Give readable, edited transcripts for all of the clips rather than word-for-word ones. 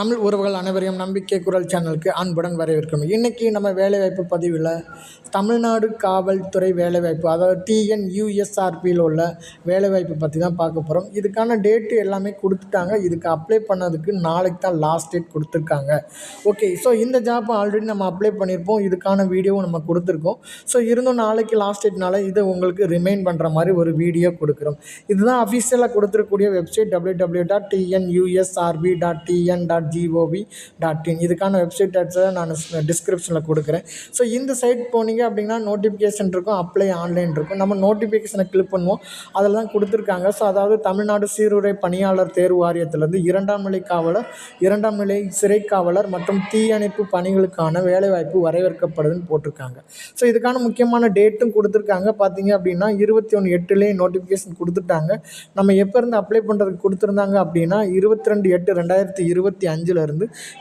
தமிழ் உறவுகள் அனைவரையும் நம்பிக்கை குரல் சேனலுக்கு அன்புடன் வரவேற்கிறோம். இன்றைக்கி நம்ம வேலைவாய்ப்பு பதிவில் தமிழ்நாடு காவல்துறை வேலைவாய்ப்பு, அதாவது டிஎன்யூஎஸ்ஆர்பியில் உள்ள வேலைவாய்ப்பு பற்றி தான் பார்க்க போகிறோம். இதுக்கான டேட்டு எல்லாமே கொடுத்துட்டாங்க. இதுக்கு அப்ளை பண்ணதுக்கு நாளைக்கு தான் லாஸ்ட் டேட் கொடுத்துருக்காங்க. ஓகே, ஸோ இந்த ஜாப் ஆல்ரெடி நம்ம அப்ளை பண்ணியிருப்போம். இதுக்கான வீடியோவும் நம்ம கொடுத்துருக்கோம். ஸோ இருந்தும் நாளைக்கு லாஸ்ட் டேட்னால இதை உங்களுக்கு ரிமைண்ட் பண்ணுற மாதிரி ஒரு வீடியோ கொடுக்குறோம். இதுதான் அஃபிஷியலாக கொடுத்துருக்கக்கூடிய வெப்சைட் www.tnusrb.tn.gov.in. இதுக்கான வெப்சைட் அட்ரஸை நான் டிஸ்கிரிப்ஷனில் கொடுக்குறேன். ஸோ இந்த சைட் போனீங்க அப்படின்னா நோட்டிஃபிகேஷன் இருக்கும், அப்ளை ஆன்லைன் இருக்கும். நம்ம நோட்டிஃபிகேஷனை கிளிக் பண்ணுவோம், அதில் தான் கொடுத்துருக்காங்க. ஸோ அதாவது தமிழ்நாடு சீருடை பணியாளர் தேர்வு வாரியத்திலேருந்து 2ஆம் நிலை காவலர், 2ஆம் நிலை சிறை காவலர் மற்றும் தீயணைப்பு பணிகளுக்கான வேலைவாய்ப்பு வரவேற்கப்படுதுன்னு போட்டிருக்காங்க. ஸோ இதுக்கான முக்கியமான டேட்டும் கொடுத்துருக்காங்க. பார்த்தீங்க அப்படின்னா 21/8 நோட்டிஃபிகேஷன் கொடுத்துட்டாங்க. நம்ம எப்போ இருந்து அப்ளை பண்ணுறதுக்கு கொடுத்துருந்தாங்க அப்படின்னா 22/8/2025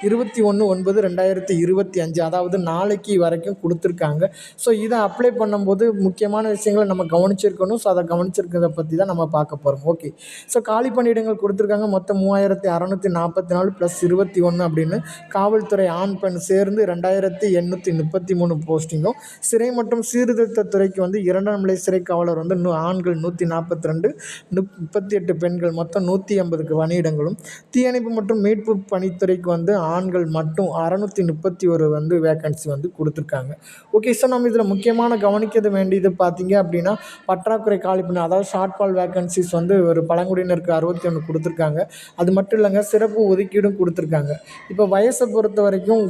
21/9/2025, அதாவது நாளைக்கு வரைக்கும் கொடுத்துருக்காங்க. ஸோ இதை அப்ளை பண்ணும்போது முக்கியமான விஷயங்களை நம்ம கவனிச்சிருக்கணும். ஸோ அதை கவனிச்சிருக்கிறத பற்றி தான் நம்ம பார்க்க போகிறோம். ஓகே, ஸோ காலி பணியிடங்கள் கொடுத்துருக்காங்க. மொத்தம் 3644 + 21 அப்படின்னு காவல்துறை ஆண் பெண் சேர்ந்து 2833 போஸ்டிங்கும், சிறை மற்றும் சீர்திருத்த துறைக்கு வந்து 2ஆம் நிலை சிறை காவலர் வந்து ஆண்கள் 142, 38 பெண்கள், மொத்தம் 180 பணியிடங்களும், தீயணைப்பு மற்றும் மீட்பு பணித்துறைக்கு வந்து ஆண்கள் மட்டும் 631 வந்து வேக்கன்சி வந்து கொடுத்துருக்காங்க. ஓகே, ஸோ நம்ம இதில் முக்கியமான கவனிக்க வேண்டியது பார்த்தீங்க அப்படின்னா பற்றாக்குறை காலி பண்ண, அதாவது ஷார்ட் ஃபால் வேக்கன்சிஸ் வந்து ஒரு பழங்குடியினருக்கு 61 கொடுத்துருக்காங்க. அது மட்டும் இல்லைங்க, சிறப்பு ஒதுக்கீடும் கொடுத்துருக்காங்க. இப்போ வயசை பொறுத்த வரைக்கும்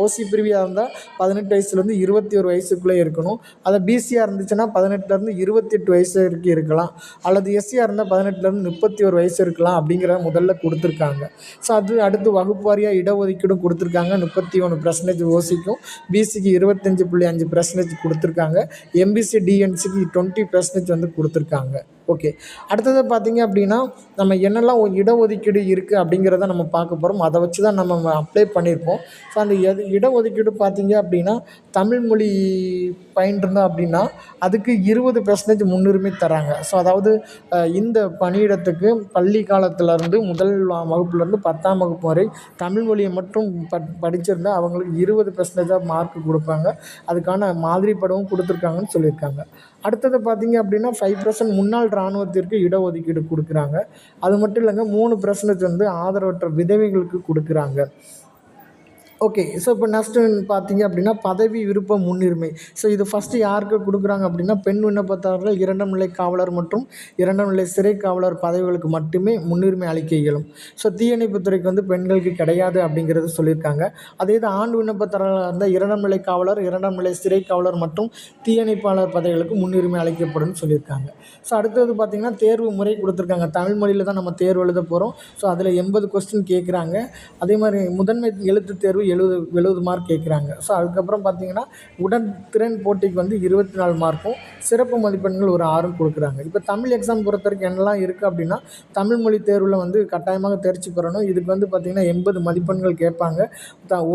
ஓசி பிரிவியாக இருந்தால் 18 வயசுலேருந்து 21 வயசுக்குள்ளே இருக்கணும். அதை பிசியாக இருந்துச்சுன்னா 18லேருந்து 28 வயசு வரைக்கும் இருக்கலாம், அல்லது எஸ்சியாக இருந்தால் 18லேருந்து 31 வயசு இருக்கலாம் அப்படிங்கிறத முதல்ல கொடுத்துருக்காங்க. ஸோ அது அடுத்து வகுப்பு வாரியாக இடஒதுக்கீடும் கொடுத்துருக்காங்க. 31% ஓசிக்கும், பிசிக்கு 25.5% கொடுத்துருக்காங்க, எம்பிசி டிஎன்சிக்கு 20% வந்து கொடுத்துருக்காங்க. ஓகே, அடுத்தது பார்த்திங்க அப்படின்னா நம்ம என்னெல்லாம் இடஒதுக்கீடு இருக்குது அப்படிங்கிறத நம்ம பார்க்க போகிறோம். அதை வச்சு தான் நம்ம அப்ளை பண்ணியிருப்போம். ஸோ அந்த இடஒதுக்கீடு பார்த்திங்க அப்படின்னா தமிழ் மொழி பயின்றிருந்தோம் அப்படின்னா அதுக்கு 20% முன்னுரிமை தராங்க. ஸோ அதாவது இந்த பணியிடத்துக்கு பள்ளி காலத்திலேருந்து முதல் வகுப்புலேருந்து 10ஆம் வகுப்பு வரை தமிழ் மொழியை மட்டும் படிச்சிருந்தால் அவங்களுக்கு 20% மார்க் கொடுப்பாங்க. அதுக்கான மாதிரி படமும் கொடுத்துருக்காங்கன்னு சொல்லியிருக்காங்க. அடுத்தது பார்த்திங்க அப்படின்னா 5% முன்னாள் இராணுவத்திற்கு இடஒதுக்கீடு கொடுக்குறாங்க. அது மட்டும் இல்லைங்க, 3% வந்து ஆதரவற்ற விதவைகளுக்கு கொடுக்குறாங்க. ஓகே, ஸோ இப்போ நெக்ஸ்ட்டு பார்த்தீங்க அப்படின்னா பதவி விருப்ப முன்னுரிமை. ஸோ இது ஃபஸ்ட்டு யாருக்கு கொடுக்குறாங்க அப்படின்னா பெண் விண்ணப்பதாரர்கள் 2ஆம் நிலை காவலர் மற்றும் 2ஆம் நிலை சிறை காவலர் பதவிகளுக்கு மட்டுமே முன்னுரிமை அளிக்க இயலும். ஸோ தீயணைப்புத்துறைக்கு வந்து பெண்களுக்கு கிடையாது அப்படிங்கிறது சொல்லியிருக்காங்க. அதே இது ஆண் விண்ணப்பதாரர்களாக இருந்தால் 2ஆம் நிலை காவலர், 2ஆம் நிலை சிறை காவலர் மற்றும் தீயணைப்பாளர் பதவிகளுக்கு முன்னுரிமை அளிக்கப்படும் சொல்லியிருக்காங்க. ஸோ அடுத்தது பார்த்திங்கன்னா தேர்வு முறை கொடுத்துருக்காங்க. தமிழ் மொழியில் தான் நம்ம தேர்வு எழுத போகிறோம். ஸோ அதில் 80 கொஸ்டின் கேட்குறாங்க. அதே மாதிரி முதன்மை எழுத்து தேர்வு 70 மார்க் கேட்குறாங்க. ஸோ அதுக்கப்புறம் பார்த்திங்கன்னா உடன்திறன் போட்டிக்கு வந்து 24 மார்க்கும், சிறப்பு மதிப்பெண்கள் ஒரு 6 கொடுக்குறாங்க. இப்போ தமிழ் எக்ஸாம் பொறுத்த வரைக்கும் என்னெல்லாம் இருக்குது அப்படின்னா தமிழ் மொழி தேர்வில் வந்து கட்டாயமாக தேர்ச்சி பெறணும். இதுக்கு வந்து பார்த்திங்கன்னா 80 மதிப்பெண்கள் கேட்பாங்க.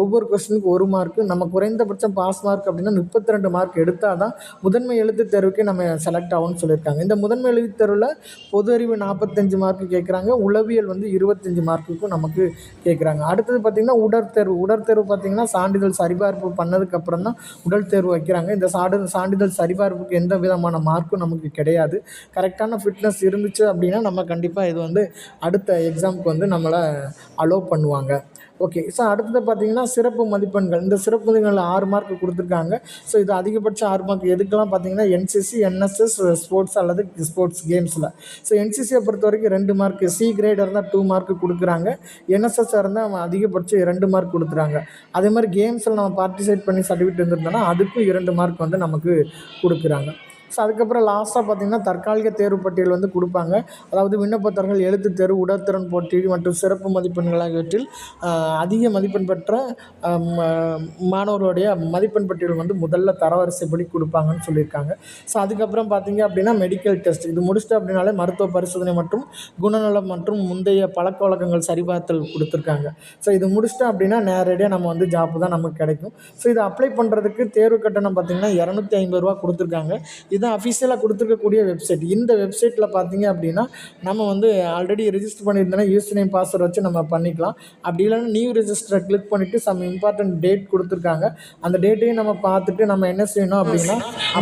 ஒவ்வொரு கொஸ்டினுக்கு 1 மார்க்கு. நம்ம குறைந்தபட்சம் பாஸ் மார்க் அப்படின்னா 32 மார்க் எடுத்தால் தான் முதன்மை எழுத்து தேர்வுக்கு நம்ம செலக்ட் ஆகும்னு சொல்லியிருக்காங்க. இந்த முதன்மை எழுத்து தேர்வில் பொது அறிவு 45 மார்க்கு கேட்குறாங்க, உளவியல் வந்து 25 மார்க்குக்கும் நமக்கு கேட்குறாங்க. அடுத்தது பார்த்திங்கன்னா உடற்தேர்வு பார்த்திங்கன்னா சான்றிதழ் சரிபார்ப்பு பண்ணதுக்கப்புறம் தான் உடல் தேர்வு வைக்கிறாங்க. இந்த சான்றிதழ் சரிபார்ப்புக்கு எந்த விதமான மார்க்கும் நமக்கு கிடையாது. கரெக்டான ஃபிட்னஸ் இருந்துச்சு அப்படின்னா நம்ம கண்டிப்பாக இது வந்து அடுத்த எக்ஸாமுக்கு வந்து நம்மளை அலோவ் பண்ணுவாங்க. ஓகே, ஸோ அடுத்தது பார்த்திங்கன்னா சிறப்பு மதிப்பெண்கள். இந்த சிறப்பு மதிப்பெண்கள் 6 மார்க் கொடுத்துருக்காங்க. ஸோ இது அதிகபட்சம் 6 மார்க் எதுக்கெல்லாம் பார்த்திங்கன்னா என்சிசி, என்எஸ்எஸ், ஸ்போர்ட்ஸ் அல்லது ஸ்போர்ட்ஸ் கேம்ஸில். ஸோ என்சிசியை பொறுத்த வரைக்கும் 2 மார்க்கு, சி கிரேடாக இருந்தால் 2 மார்க்கு கொடுக்குறாங்க, என்எஸ்எஸ் இருந்தால் அதிகபட்சம் 2 மார்க் கொடுத்துறாங்க. அதே மாதிரி கேம்ஸில் நம்ம பார்ட்டிசிபேட் பண்ணி சர்டிஃபிகேட் இருந்திருந்தோம்னா அதுக்கும் 2 மார்க் வந்து நமக்கு கொடுக்குறாங்க. ஸோ அதுக்கப்புறம் லாஸ்ட்டாக பார்த்திங்கன்னா தற்காலிக தேர்வு பட்டியல் வந்து கொடுப்பாங்க. அதாவது விண்ணப்பதாரர்கள் எழுத்து தேர்வு, உடற்திறன் போட்டி மற்றும் சிறப்பு மதிப்பெண்கள் ஆகியவற்றில் அதிக மதிப்பெண் பெற்ற மாணவர்களுடைய மதிப்பெண் பட்டியல் வந்து முதல்ல தரவரிசைப்படி கொடுப்பாங்கன்னு சொல்லியிருக்காங்க. ஸோ அதுக்கப்புறம் பார்த்திங்க அப்படின்னா மெடிக்கல் டெஸ்ட். இது முடிச்சிட்டு அப்படின்னாலே மருத்துவ பரிசோதனை மற்றும் குணநலம் மற்றும் முந்தைய பழக்க வழக்கங்கள் சரிபார்த்தல் கொடுத்துருக்காங்க. ஸோ இது முடிச்சிட்டோம் அப்படின்னா நேரடியாக நம்ம வந்து ஜாப்பு தான் நமக்கு கிடைக்கும். ஸோ இதை அப்ளை பண்ணுறதுக்கு தேர்வு கட்டணம் பார்த்திங்கன்னா 250 ரூபா கொடுத்துருக்காங்க. இது இதுதான் அஃபிஷியலாக கொடுத்துருக்கக்கூடிய வெப்சைட். இந்த வெப்சைட்டில் பார்த்தீங்க அப்படின்னா நம்ம வந்து ஆல்ரெடி ரிஜிஸ்டர் பண்ணியிருந்தோன்னா யூசர் நேம் பாஸ்வேர்ட் வச்சு நம்ம பண்ணிக்கலாம். அப்படி இல்லைன்னா நியூ ரிஜிஸ்டரை கிளிக் பண்ணிவிட்டு சம் இம்பார்ட்டன்ட் டேட் கொடுத்துருக்காங்க. அந்த டேட்டையும் நம்ம பார்த்துட்டு நம்ம என்ன செய்யணும் அப்படின்னா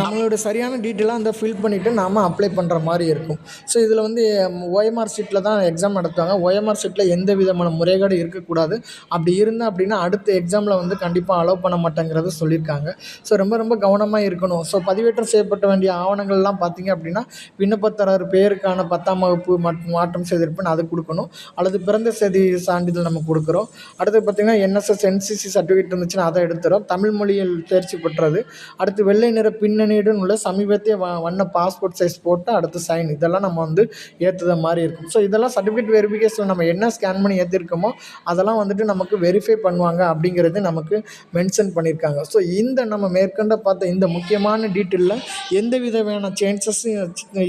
நம்மளோட சரியான டீட்டெயிலாக அந்த ஃபில் பண்ணிவிட்டு நாம் அப்ளை பண்ணுற மாதிரி இருக்கும். ஸோ இதில் வந்து ஓஎம்ஆர் ஷீட்டில் தான் எக்ஸாம் நடத்துவாங்க. ஓஎம்ஆர் ஷீட்டில் எந்த விதமான முறைகேடும் இருக்கக்கூடாது. அப்படி இருந்தால் அப்படின்னா அடுத்த எக்ஸாமில் வந்து கண்டிப்பாக அலோவ் பண்ண மாட்டேங்கிறத சொல்லியிருக்காங்க. ஸோ ரொம்ப ரொம்ப கவனமாக இருக்கணும். ஸோ பதிவேற்றம் செய்யப்பட்ட வேண்டிய ஆவணங்கள்லாம் பார்த்தீங்க அப்படின்னா விண்ணப்பதாரர் பேருக்கான 10ஆம் வகுப்பு மாற்றம் செய்திருப்பேன் அது கொடுக்கணும், அல்லது பிறந்த தேதி சான்றிதழ் நம்ம கொடுக்குறோம். அடுத்து பார்த்திங்கன்னா என்எஸ்எஸ் என்சிசி சர்டிஃபிகேட் இருந்துச்சுன்னா அதை எடுத்துகிறோம். தமிழ் மொழியில் தேர்ச்சி பெற்றது. அடுத்து வெள்ளை நிற பின்னணியுடன் உள்ள சமீபத்திய வண்ண பாஸ்போர்ட் சைஸ் போட்டு அடுத்து சைன், இதெல்லாம் நம்ம வந்து ஏற்றுத மாதிரி இருக்கும். ஸோ இதெல்லாம் சர்டிஃபிகேட் வெரிஃபிகேஷன் நம்ம என்ன ஸ்கேன் பண்ணி ஏற்றிருக்கோமோ அதெல்லாம் வந்துட்டு நமக்கு வெரிஃபை பண்ணுவாங்க அப்படிங்கிறது நமக்கு மென்ஷன் பண்ணியிருக்காங்க. ஸோ இந்த நம்ம மேற்கொண்ட பார்த்த இந்த முக்கியமான டீட்டெயிலில் எந்த விதமான சேஞ்சஸும்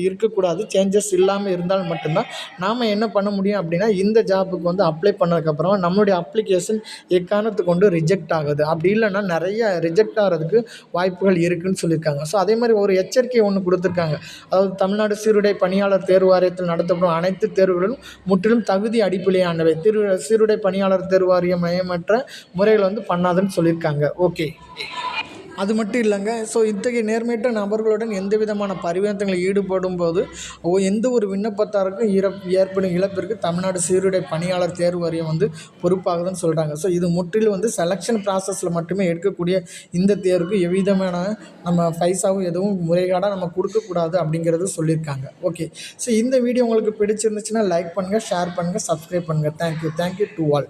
இருக்கக்கூடாது. சேஞ்சஸ் இல்லாமல் இருந்தால் மட்டும்தான் நாம் என்ன பண்ண முடியும் அப்படின்னா இந்த ஜாப்புக்கு வந்து அப்ளை பண்ணதுக்கப்புறம் நம்மளுடைய அப்ளிகேஷன் எக்காரணத்தை கொண்டு ரிஜெக்ட் ஆகுது. அப்படி இல்லைன்னா நிறைய ரிஜெக்ட் ஆகிறதுக்கு வாய்ப்புகள் இருக்குதுன்னு சொல்லியிருக்காங்க. ஸோ அதே மாதிரி ஒரு எச்சரிக்கை ஒன்று கொடுத்துருக்காங்க. அதாவது தமிழ்நாடு சீருடை பணியாளர் தேர்வு வாரியத்தில் நடத்தப்படும் அனைத்து தேர்வுகளும் முற்றிலும் தகுதி அடிப்படையானவை. சீருடை பணியாளர் தேர்வு வாரியம் நயமற்ற முறைகள் வந்து பண்ணாதுன்னு சொல்லியிருக்காங்க. ஓகே, அது மட்டும் இல்லைங்க. ஸோ இத்தகைய நேர்மையற்ற நபர்களுடன் எந்த விதமான பரிவர்த்தனைகளில் ஈடுபடும் போது எந்த ஒரு விண்ணப்பத்தாருக்கும் ஏற்படும் இழப்பிற்கு தமிழ்நாடு சீருடை பணியாளர் தேர்வு வாரியம் வந்து பொறுப்பாகுதுன்னு சொல்கிறாங்க. ஸோ இது முற்றிலும் வந்து செலெக்ஷன் ப்ராசஸில் மட்டுமே எடுக்கக்கூடிய இந்த தேர்வுக்கு எவ்விதமான நம்ம பைசாவும் எதுவும் முறைகேடாக நம்ம கொடுக்கக்கூடாது அப்படிங்கிறது சொல்லியிருக்காங்க. ஓகே, ஸோ இந்த வீடியோ உங்களுக்கு பிடிச்சிருந்துச்சுன்னா லைக் பண்ணுங்கள், ஷேர் பண்ணுங்கள், சப்ஸ்கிரைப் பண்ணுங்கள். Thank you to all.